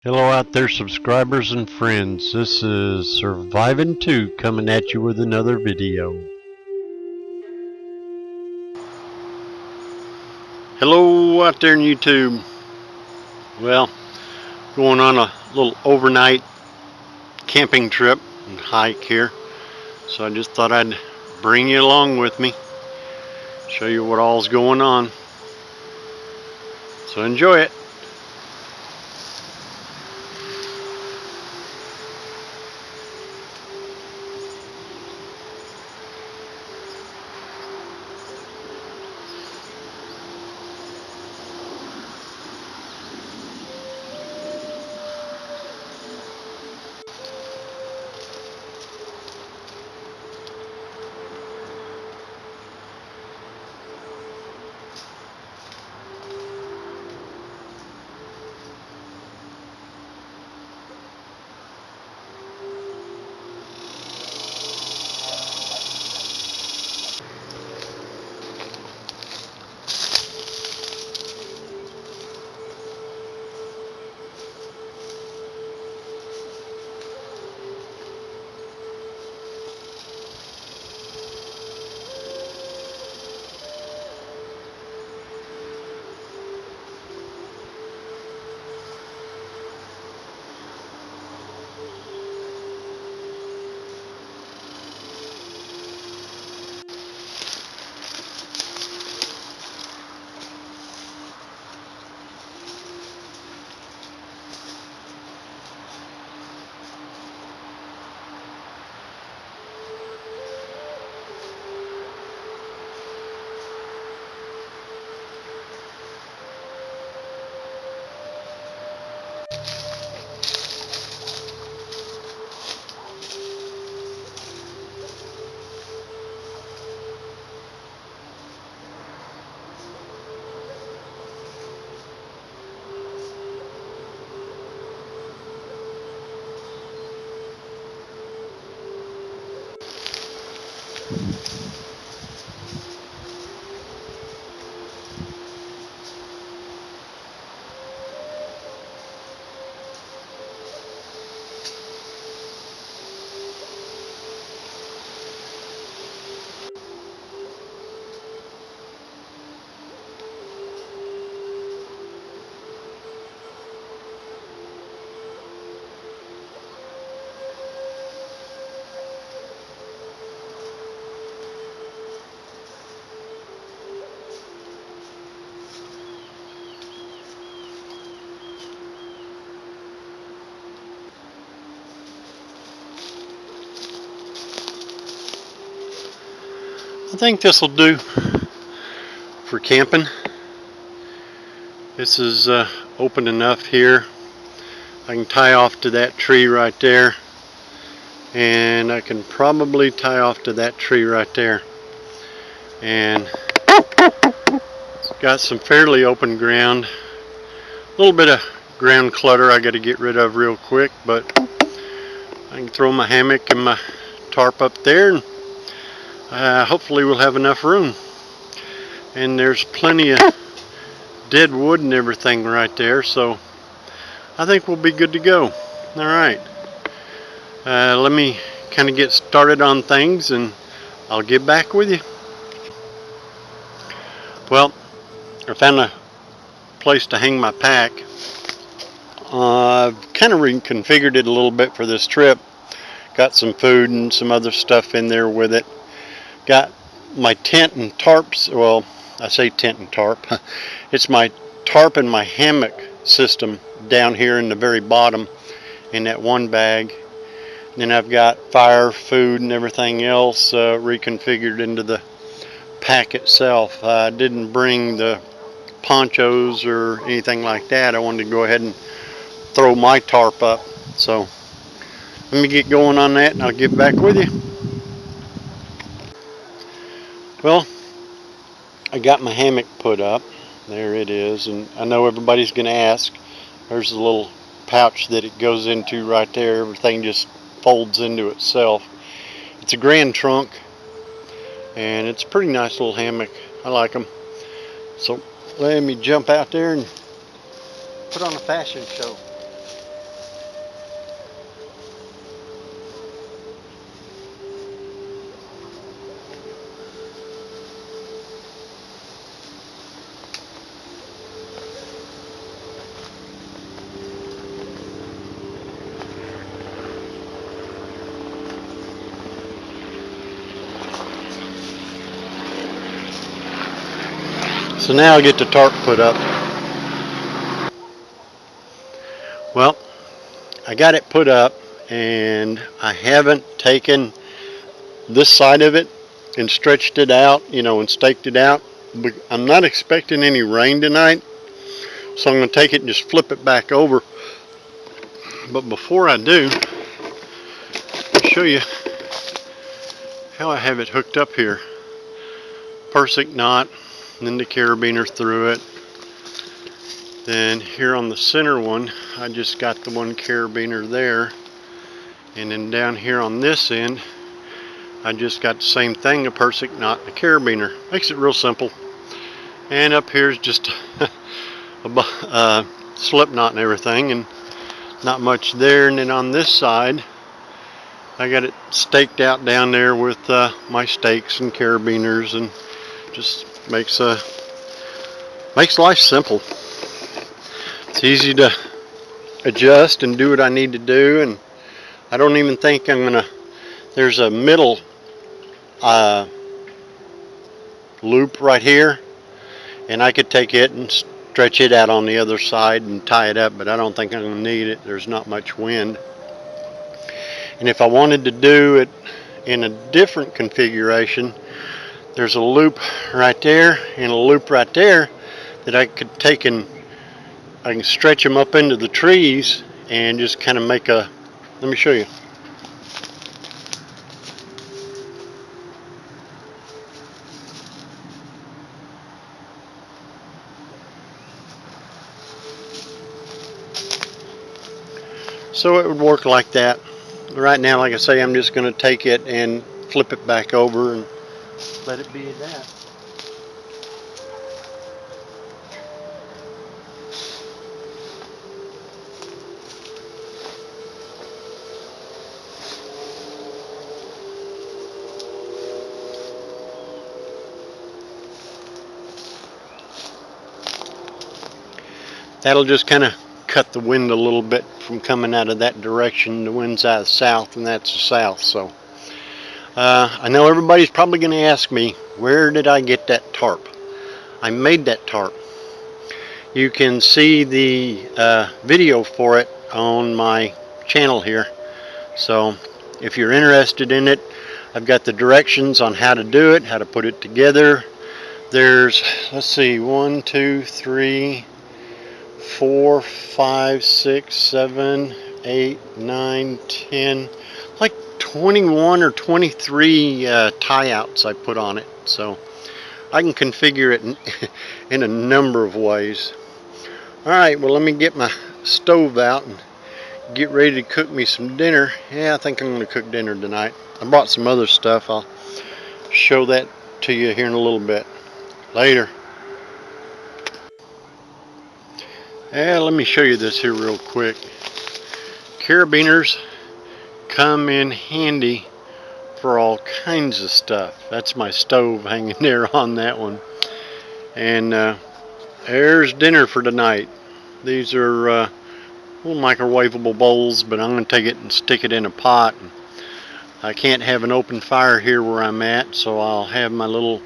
Hello out there, subscribers and friends. This is Surviving 2 coming at you with another video. Hello out there in YouTube. Well, going on a little overnight camping trip and hike here. So I just thought I'd bring you along with me, show you what all's going on. So enjoy it. I think this will do for camping. This is open enough here. I can tie off to that tree right there, and I can probably tie off to that tree right there. And it's got some fairly open ground. A little bit of ground clutter I got to get rid of real quick, but I can throw my hammock and my tarp up there, and hopefully we'll have enough room. And there's plenty of dead wood and everything right there, so I think we'll be good to go. Alright, let me kind of get started on things and I'll get back with you. Well, I found a place to hang my pack. I've kind of reconfigured it a little bit for this trip. Got some food and some other stuff in there with it. Got my tent and tarps. Well, I say tent and tarp. It's my tarp and my hammock system down here in the very bottom in that one bag. Then I've got fire, food, and everything else reconfigured into the pack itself. I didn't bring the ponchos or anything like that. I wanted to go ahead and throw my tarp up. So let me get going on that and I'll get back with you. Well, I got my hammock put up. There it is, and I know everybody's going to ask. There's a little pouch that it goes into right there. Everything just folds into itself. It's a Grand Trunk, and it's a pretty nice little hammock. I like them. So let me jump out there and put on a fashion show. So now I'll get the tarp put up. Well, I got it put up, and I haven't taken this side of it and stretched it out, and staked it out. I'm not expecting any rain tonight, so I'm going to take it and just flip it back over. But before I do, I'll show you how I have it hooked up here. Persic knot, and then the carabiner through it. Then here on the center one, I just got the one carabiner there. And then down here on this end, I just got the same thing, a Persic knot and a carabiner. Makes it real simple. And up here is just a slip knot and everything, and not much there. And then on this side, I got it staked out down there with my stakes and carabiners, and just makes life simple. It's easy to adjust and do what I need to do, and I don't even think I'm gonna. There's a middle loop right here, and I could take it and stretch it out on the other side and tie it up, but I don't think I'm gonna need it. There's not much wind. And if I wanted to do it in a different configuration, there's a loop right there and a loop right there that I could take, and I can stretch them up into the trees and just kind of make a, let me show you. So it would work like that. Right now, like I say, I'm just going to take it and flip it back over and let it be at that. That'll just kind of cut the wind a little bit from coming out of that direction. The wind's out of the south, and that's the south. So I know everybody's probably going to ask me, where did I get that tarp? I made that tarp. You can see the video for it on my channel here. So if you're interested in it, I've got the directions on how to do it, how to put it together. There's, let's see, 1, 2, 3, 4, 5, 6, 7, 8, 9, 10, like 21 or 23 tie outs I put on it. So I can configure it in a number of ways. Alright, well, let me get my stove out and get ready to cook me some dinner. Yeah, I think I'm going to cook dinner tonight. I brought some other stuff. I'll show that to you here in a little bit. Later. Yeah, let me show you this here real quick. Carabiners come in handy for all kinds of stuff. That's my stove hanging there on that one. And there's dinner for tonight. These are little microwavable bowls, but I'm going to take it and stick it in a pot. I can't have an open fire here where I'm at, so I'll have my little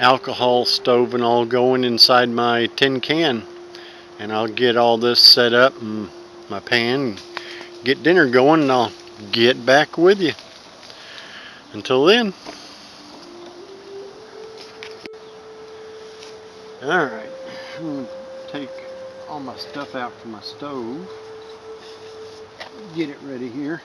alcohol stove and all going inside my tin can, and I'll get all this set up in my pan, get dinner going, and I'll get back with you. Until then. Alright, I'm going to take all my stuff out from my stove, get it ready here.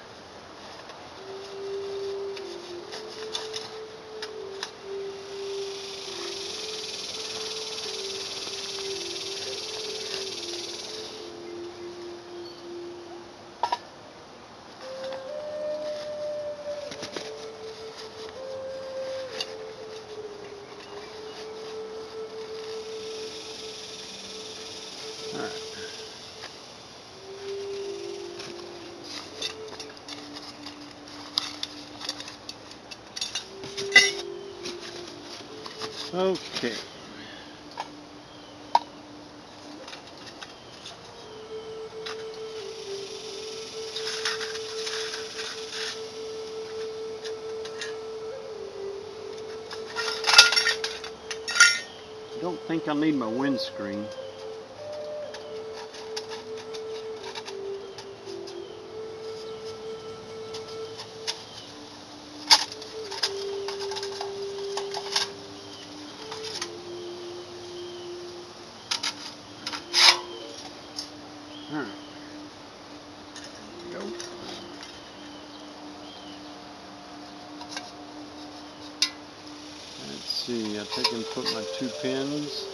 Okay. Don't think I need my windscreen. All right. There we go. Let's see, I think I can put my 2 pins.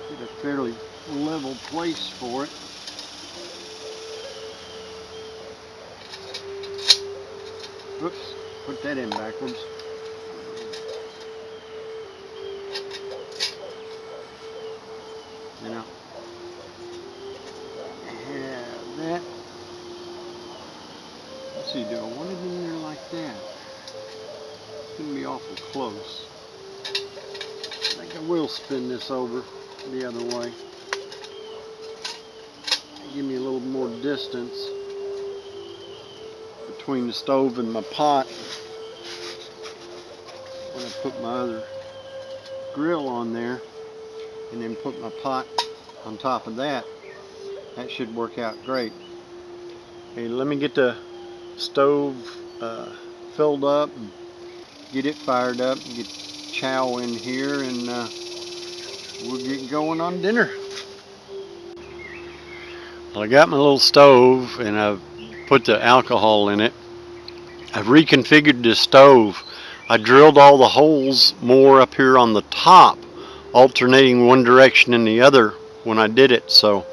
Get a fairly level place for it. Oops, put that in backwards. You know, have that. Let's see, do I want it in there like that? It's going to be awful close. I think I will spin this over the other way. Give me a little more distance between the stove and my pot when I put my other grill on there, and then put my pot on top of that. That should work out great. Hey, let me get the stove filled up and get it fired up and get chow in here, and we'll get going on dinner. Well, I got my little stove and I've put the alcohol in it. I've reconfigured the stove. I drilled all the holes more up here on the top, alternating one direction and the other when I did it. So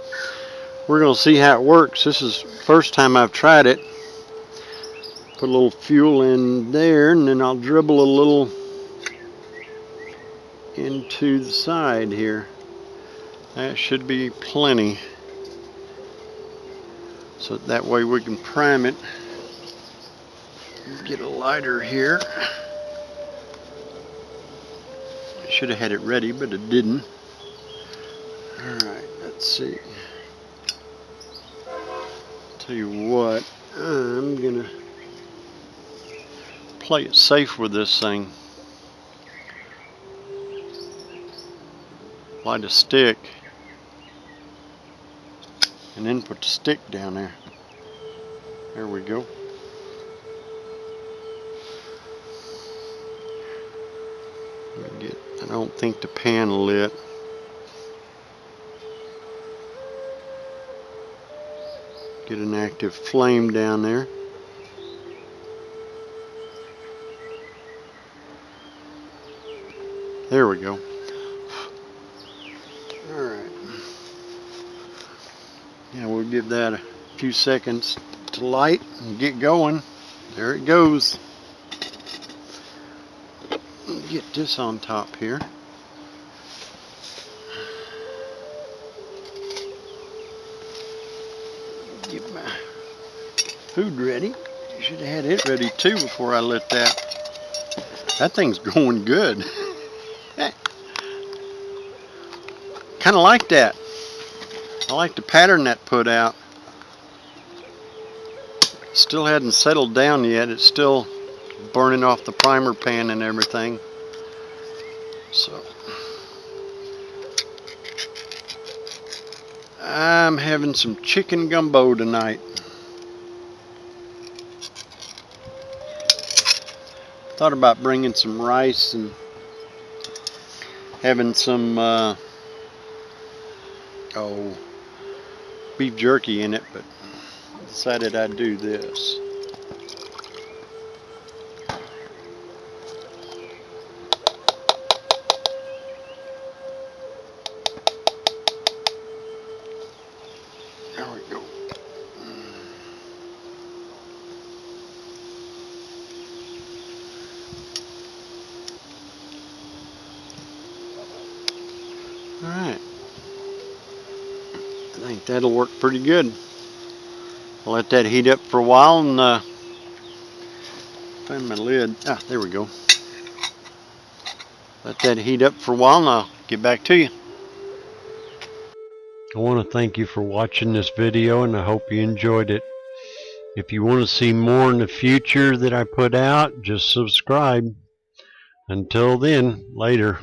we're going to see how it works. This is the first time I've tried it. Put a little fuel in there, and then I'll dribble a little into the side here. That should be plenty. So that way we can prime it. Get a lighter here. I should have had it ready, but it didn't. Alright, let's see. Tell you what, I'm gonna play it safe with this thing. Light a stick, and then put the stick down there. There we go. I don't think the pan lit. Get an active flame down there. There we go. Alright. Yeah, we'll give that a few seconds to light and get going. There it goes. Get this on top here. Get my food ready. Should have had it ready too before I lit that. That thing's going good. Kind of like that. I like the pattern that put out. Still hadn't settled down yet. It's still burning off the primer pan and everything. So I'm having some chicken gumbo tonight. Thought about bringing some rice and having some beef jerky in it, but decided I'd do this. There we go. Alright. I think that'll work pretty good. I'll let that heat up for a while and find my lid. Ah, there we go. Let that heat up for a while and I'll get back to you. I want to thank you for watching this video, and I hope you enjoyed it. If you want to see more in the future that I put out, just subscribe. Until then, later.